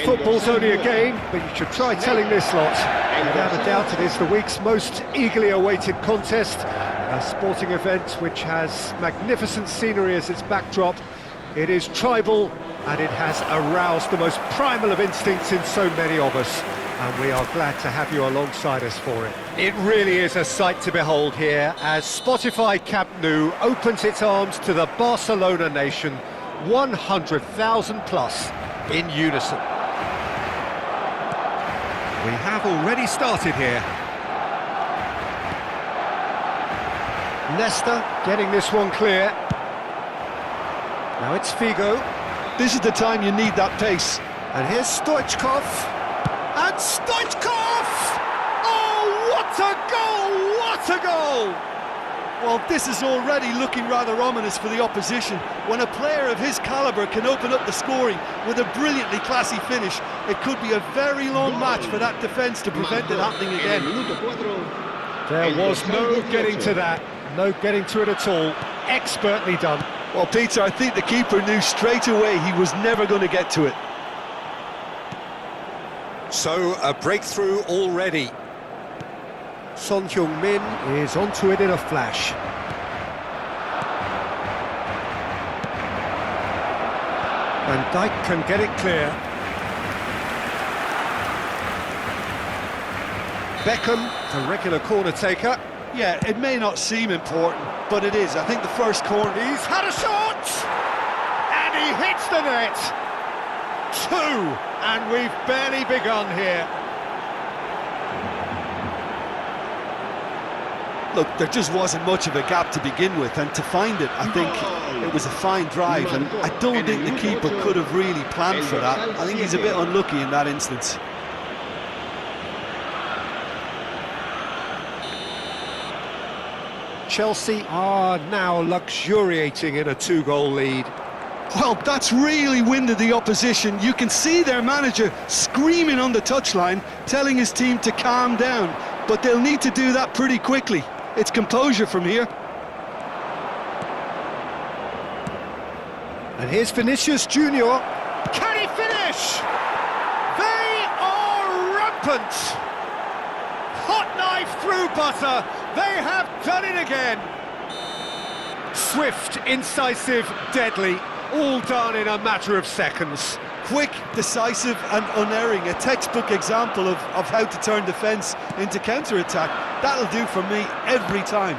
football's only a game, but you should try telling this lot. Without a doubt, it is the week's most eagerly awaited contest, a sporting event which has magnificent scenery as its backdrop. It is tribal, and it has aroused the most primal of instincts in so many of us, and we are glad to have you alongside us for it. It really is a sight to behold here, as Spotify Camp Nou opens its arms to the Barcelona nation, 100,000 plus in unison. We have already started here. Nesta getting this one clear. Now it's Figo. This is the time you need that pace. And here's Stoichkov. And Stoichkov! Oh, what a goal! What a goal! Well, this is already looking rather ominous for the opposition. When a player of his calibre can open up the scoring with a brilliantly classy finish, it could be a very long match for that defence to prevent it happening again. There was no getting to that, no getting to it at all. Expertly done. Well, Peter, I think the keeper knew straight away he was never going to get to it. So, a breakthrough already. Son Heung-min is onto it in a flash. Van Dijk can get it clear. Beckham, the regular corner taker. Yeah, it may not seem important, but it is. I think the first corner... He's had a shot! And he hits the net! 2, and we've barely begun here. Look, there just wasn't much of a gap to begin with, and to find it, I think it was a fine drive, and I don't think the keeper could have really planned for that. I think he's a bit unlucky in that instance. Chelsea are now luxuriating in a 2-goal lead. Well, that's really winded the opposition. You can see their manager screaming on the touchline, telling his team to calm down, but they'll need to do that pretty quickly. It's composure from here. And here's Vinicius Junior. Can he finish? They are rampant. Hot knife through butter. They have done it again. Swift, incisive, deadly. All done in a matter of seconds. Quick, decisive and unerring. A textbook example of how to turn defence into counter-attack. That'll do for me every time.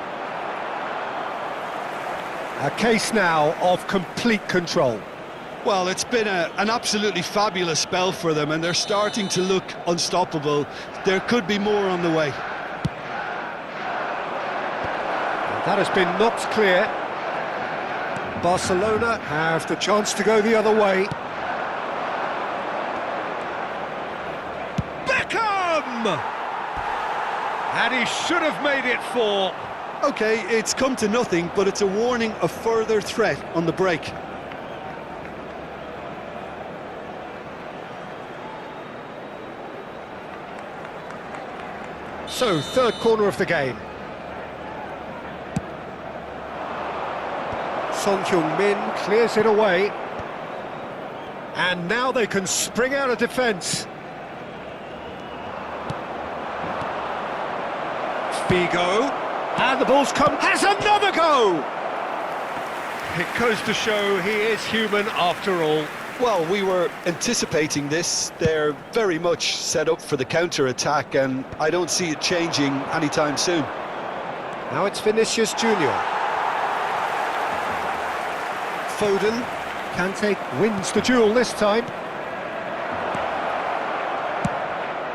A case now of complete control. Well, it's been an absolutely fabulous spell for them, and they're starting to look unstoppable. There could be more on the way. That has been knocked clear. Barcelona have the chance to go the other way. Beckham! And he should have made it 4. OK, it's come to nothing, but it's a warning of further threat on the break. So, third corner of the game. Son Heung-min clears it away. And now they can spring out of defence. Figo. And the ball's come. Has another go! It goes to show he is human after all. Well, we were anticipating this. They're very much set up for the counter-attack, and I don't see it changing anytime soon. Now it's Vinicius Junior. Foden, Kante wins the duel this time.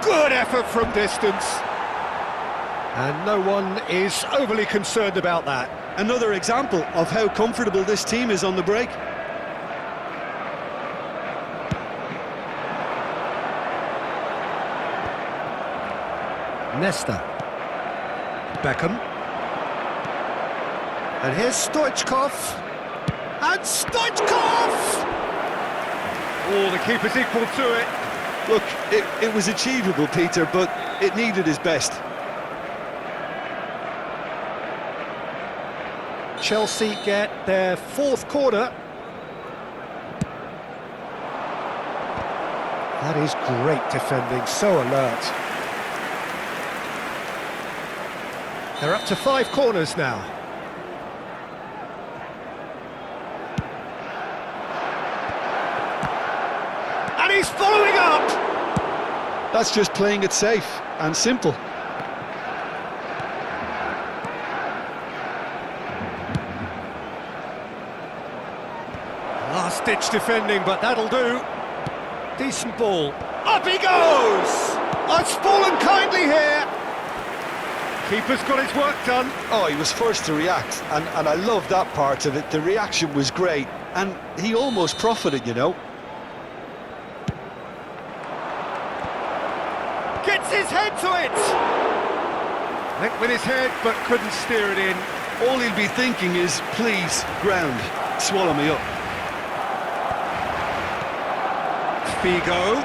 Good effort from distance. And no one is overly concerned about that. Another example of how comfortable this team is on the break. Nesta. Beckham. And here's Stoichkov. And Stoichkov! Oh, the keeper's equal to it. Look, it was achievable, Peter, but it needed his best. Chelsea get their 4th corner. That is great defending, so alert. They're up to 5 corners now. And he's following up! That's just playing it safe and simple. Last-ditch defending, but that'll do. Decent ball. Up he goes! Oh, it's fallen kindly here. Keeper's got his work done. Oh, he was first to react, and I love that part of it. The reaction was great, and he almost profited, you know. Gets his head to it! Went with his head, but couldn't steer it in. All he'll be thinking is, please, ground, swallow me up. Figo!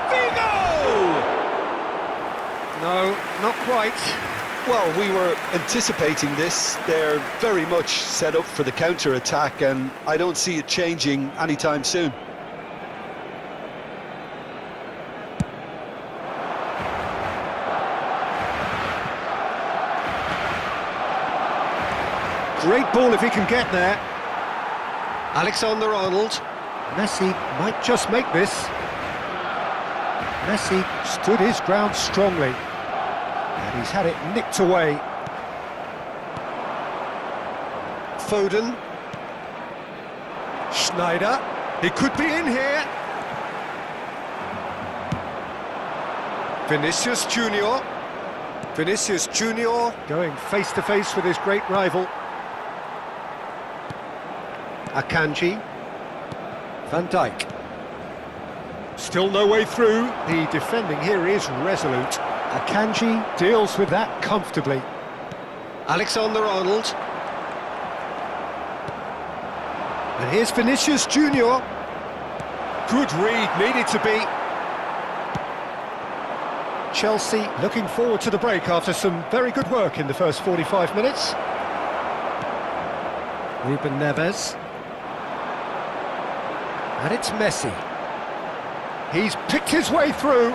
Figo! No, not quite. Well, we were anticipating this. They're very much set up for the counter-attack, and I don't see it changing anytime soon. Great ball if he can get there. Alexander-Arnold. Messi might just make this. Messi stood his ground strongly. And he's had it nicked away. Foden. Schneider. He could be in here. Vinicius Junior. Vinicius Junior going face-to-face with his great rival. Akanji. Van Dijk. Still no way through. The defending here is resolute. Akanji deals with that comfortably. Alexander-Arnold. And here's Vinicius Junior. Good read, needed to be. Chelsea looking forward to the break after some very good work in the first 45 minutes. Ruben Neves. And it's Messi. He's picked his way through.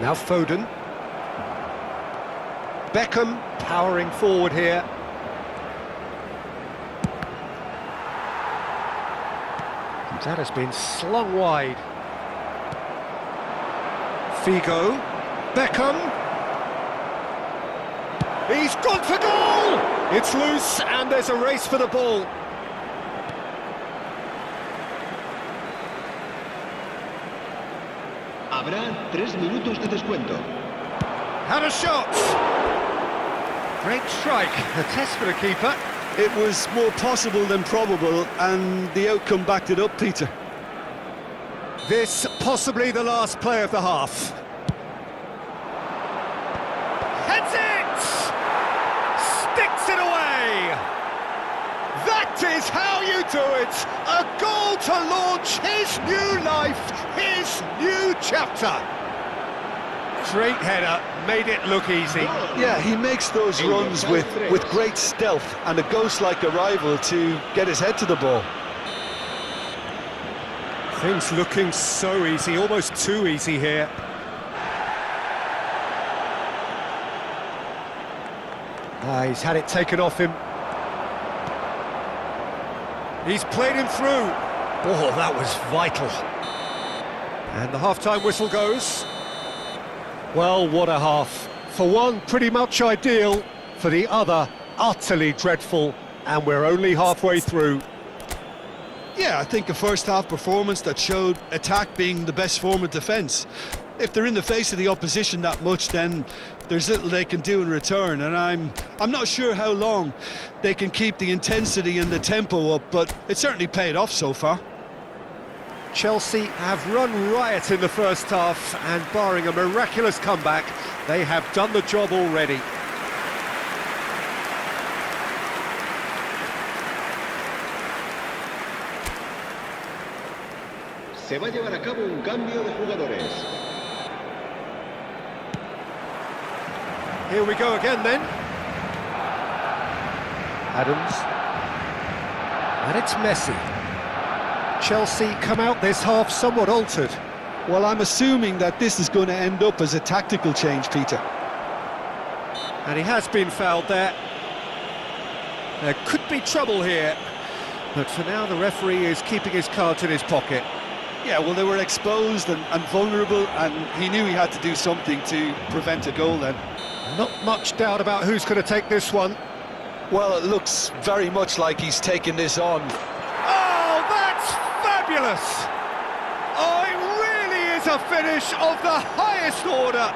Now Foden. Beckham powering forward here. That has been slung wide. Figo. Beckham. He's gone for goal! It's loose and there's a race for the ball. Habrá 3 minutos de descuento. Had a shot! Great strike, a test for the keeper. It was more possible than probable, and the outcome backed it up, Peter. This possibly the last play of the half. Heads it! Sticks it away! That is how you do it! A goal to launch his new life, his new chapter. Great header, made it look easy. Yeah, he makes those runs with great stealth and a ghost-like arrival to get his head to the ball. Things looking so easy, almost too easy here. He's had it taken off him. He's played him through. Oh, that was vital. And the half-time whistle goes. Well, what a half. For one, pretty much ideal. For the other, utterly dreadful. And we're only halfway through. Yeah, I think a first-half performance that showed attack being the best form of defence. If they're in the face of the opposition that much, then there's little they can do in return, and I'm not sure how long they can keep the intensity and the tempo up, but it certainly paid off so far. Chelsea have run riot in the first half, and barring a miraculous comeback, they have done the job already. Se va a llevar a cabo un cambio de jugadores. Here we go again then. Adams. And it's Messi. Chelsea come out this half somewhat altered. Well, I'm assuming that this is going to end up as a tactical change, Peter. And he has been fouled there. There could be trouble here, but for now the referee is keeping his cards in his pocket. Yeah, well, they were exposed and vulnerable, and he knew he had to do something to prevent a goal then. Not much doubt about who's going to take this one. Well, it looks very much like he's taken this on. Oh, that's fabulous! Oh, it really is a finish of the highest order.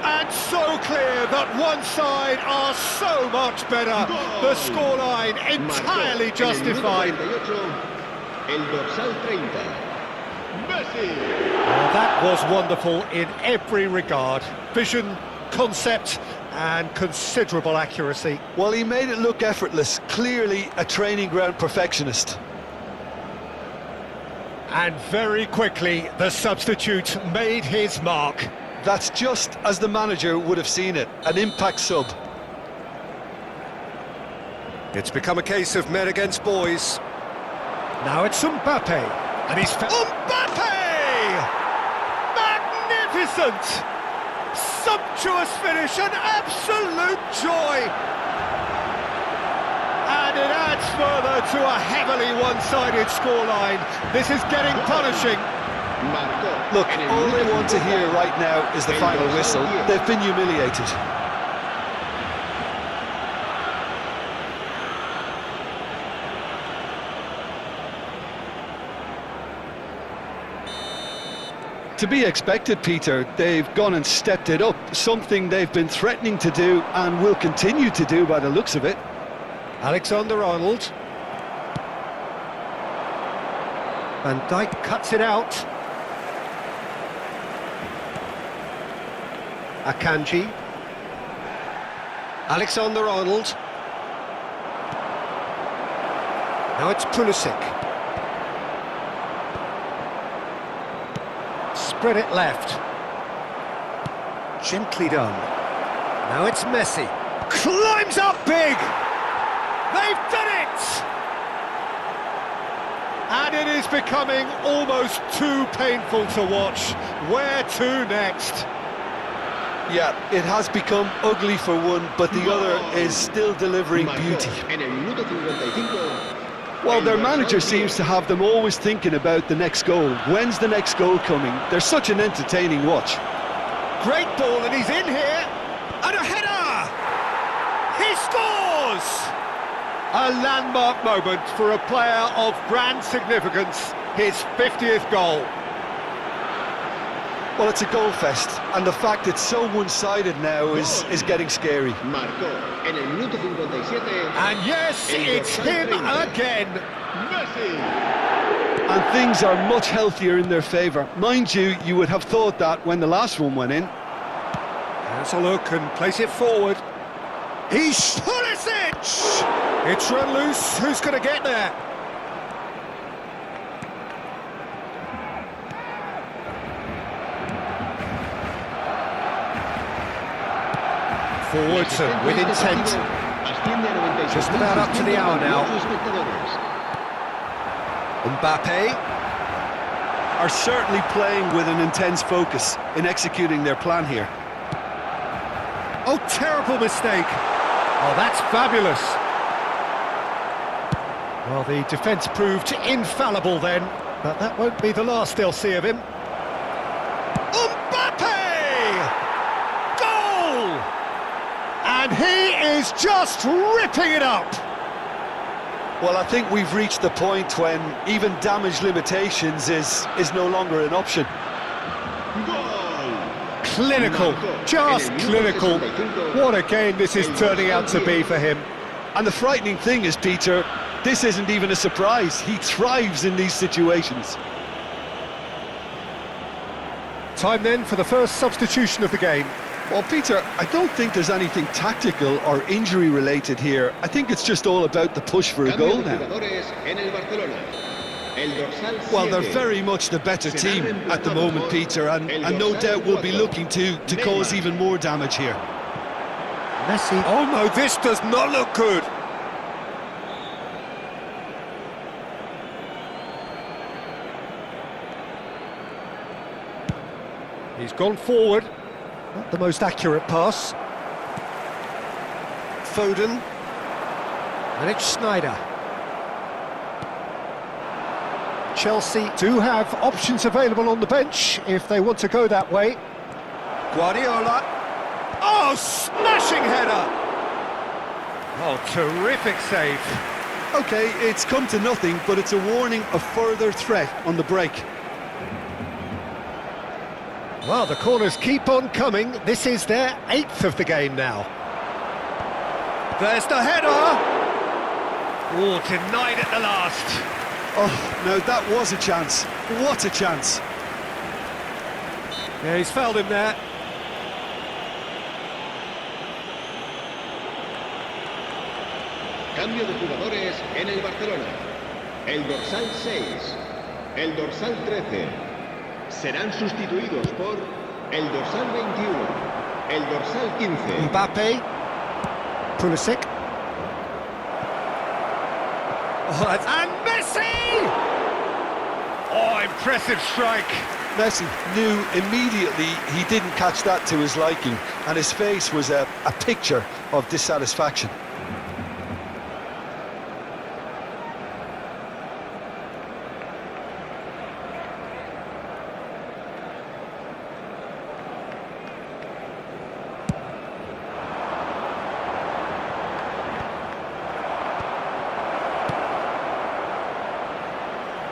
And so clear that one side are so much better. The scoreline entirely justified. El dorsal 30. Messi. Well, that was wonderful in every regard. Vision, concept, and considerable accuracy. Well, he made it look effortless. Clearly a training ground perfectionist. And very quickly, the substitute made his mark. That's just as the manager would have seen it, an impact sub. It's become a case of men against boys. Now it's Mbappe, and he's... Mbappe! Magnificent! Sumptuous finish, an absolute joy! And it adds further to a heavily one-sided scoreline. This is getting punishing. Look, all they want to hear right now is the final whistle. They've been humiliated. To be expected, Peter. They've gone and stepped it up, something they've been threatening to do and will continue to do by the looks of it. Alexander-Arnold. Van Dijk cuts it out. Akanji. Alexander-Arnold. Now it's Pulisic. Spread it left. Gently done. Now it's Messi. Climbs up big! They've done it! And it is becoming almost too painful to watch. Where to next? Yeah, it has become ugly for one, but the other is still delivering beauty. Well, their manager seems to have them always thinking about the next goal. When's the next goal coming? They're such an entertaining watch. Great ball, and he's in here. And a header! He scores! A landmark moment for a player of grand significance. His 50th goal. Well, it's a goal fest, and the fact it's so one-sided now is getting scary. And yes, it's him again. Messi. And things are much healthier in their favour. Mind you, you would have thought that when the last one went in. Has a look and place it forward. He's Pulisic! It's run loose. Who's going to get there? Forwards and with intent. Just about up to the hour now. Mbappe Are certainly playing with an intense focus in executing their plan here. Oh, terrible mistake. Oh, that's fabulous. Well, the defence proved infallible then, but that won't be the last they'll see of him. Mbappe! Goal! And he is just ripping it up. Well, I think we've reached the point when even damage limitations is no longer an option. Clinical, just clinical. What a game this is turning out to be for him. And the frightening thing is, Peter, this isn't even a surprise. He thrives in these situations. Time then for the first substitution of the game. Well, Peter, I don't think there's anything tactical or injury related here. I think it's just all about the push for a goal now. Well, they're very much the better team at the moment, Peter, and no doubt will be looking to cause even more damage here. Messi. Oh no, this does not look good. He's gone forward. Not the most accurate pass. Foden. And it's Snyder. Chelsea do have options available on the bench if they want to go that way. Guardiola. Oh, smashing header! Oh, terrific save. OK, it's come to nothing, but it's a warning of further threat on the break. Well, the corners keep on coming. This is their 8th of the game now. There's the header! Oh, denied at the last. Oh, no, that was a chance. What a chance. Yeah, he's fouled him there. Cambio de jugadores en el Barcelona. El dorsal 6, el dorsal 13. Serán sustituidos por el dorsal 21, el dorsal 15. Mbappe. Pulisic. Oh, and Messi! Oh, impressive strike. Messi knew immediately he didn't catch that to his liking, and his face was a picture of dissatisfaction.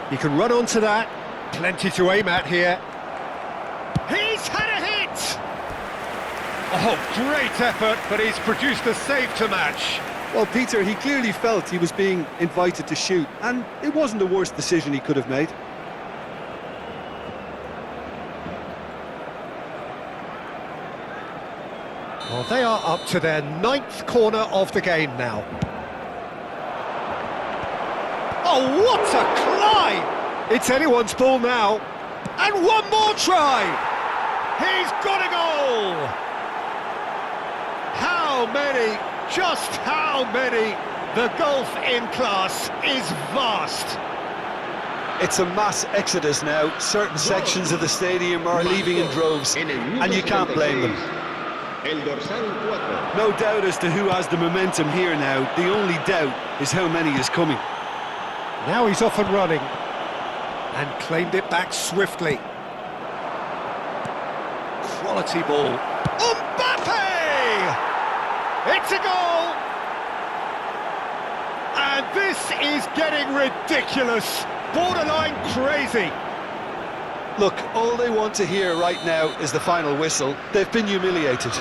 He can run onto that. Plenty to aim at here. He's had a hit! Oh, great effort, but he's produced a save to match. Well, Peter, he clearly felt he was being invited to shoot, and it wasn't the worst decision he could have made. Well, they are up to their 9th corner of the game now. Oh, what a climb! It's anyone's ball now. And one more try! He's got a goal! How many, just how many? The gulf in class is vast. It's a mass exodus now. Certain sections of the stadium are leaving in droves, and you can't blame them. El dorsal 4. No doubt as to who has the momentum here now. The only doubt is how many is coming. Now he's off and running, and claimed it back swiftly. Quality ball. Mbappe! It's a goal! And this is getting ridiculous, borderline crazy. Look, all they want to hear right now is the final whistle. They've been humiliated.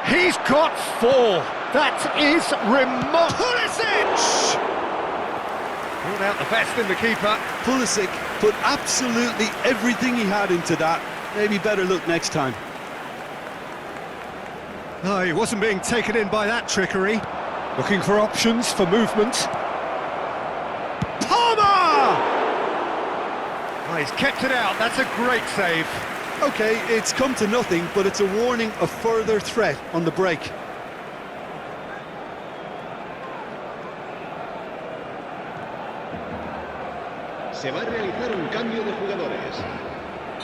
He's got 4. That is remarkable. Pulisic! Brought out the best in the keeper. Pulisic put absolutely everything he had into that. Maybe better look next time. No, he wasn't being taken in by that trickery. Looking for options for movement. Palmer! Oh, he's kept it out. That's a great save. OK, it's come to nothing, but it's a warning of further threat on the break. Se va a realizar un cambio de jugadores.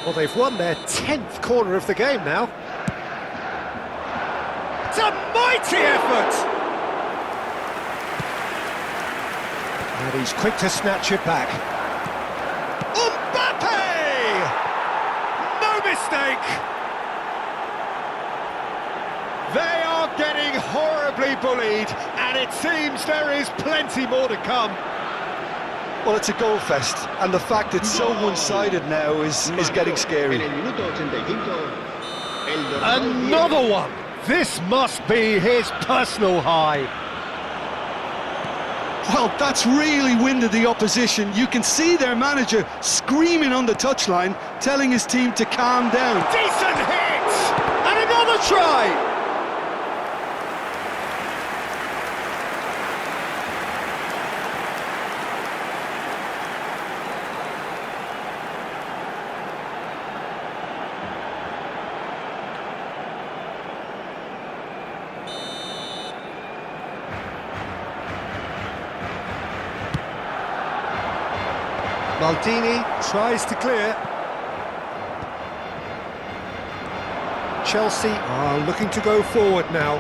Well, they've won their 10th corner of the game now. It's a mighty effort! And he's quick to snatch it back. Mbappe! No mistake! They are getting horribly bullied, and it seems there is plenty more to come. Well, it's a goal fest, and the fact it's so one-sided now is getting scary. En el minuto 85, el dorsal 10. Another one! This must be his personal high. Well, that's really winded the opposition. You can see their manager screaming on the touchline, telling his team to calm down. Decent hit! And another try! Maldini tries to clear. Chelsea are looking to go forward now.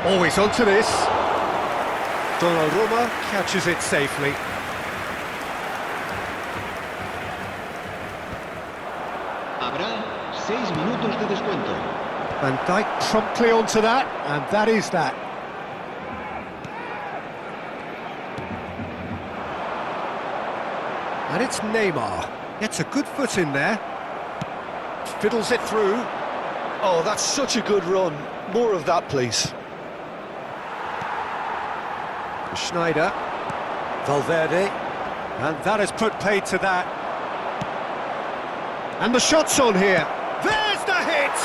Always onto this. Donnarumma catches it safely. Habrá 6 minutos de descuento. Van Dijk promptly onto that, and that is that. And it's Neymar. Gets a good foot in there. Fiddles it through. Oh, that's such a good run. More of that, please. Schneider. Valverde. And that has put paid to that. And the shot's on here. There's the hit!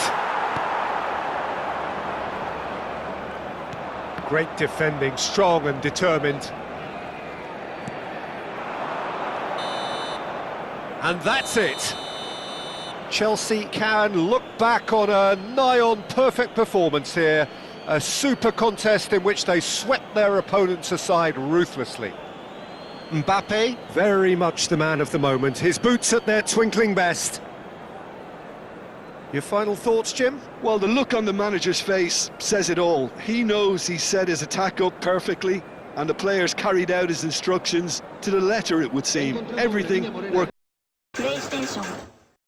Great defending, strong and determined. And that's it. Chelsea can look back on a nigh-on perfect performance here. A super contest in which they swept their opponents aside ruthlessly. Mbappe, very much the man of the moment. His boots at their twinkling best. Your final thoughts, Jim? Well, the look on the manager's face says it all. He knows he set his attack up perfectly, and the players carried out his instructions to the letter, it would seem. Everything worked. PlayStation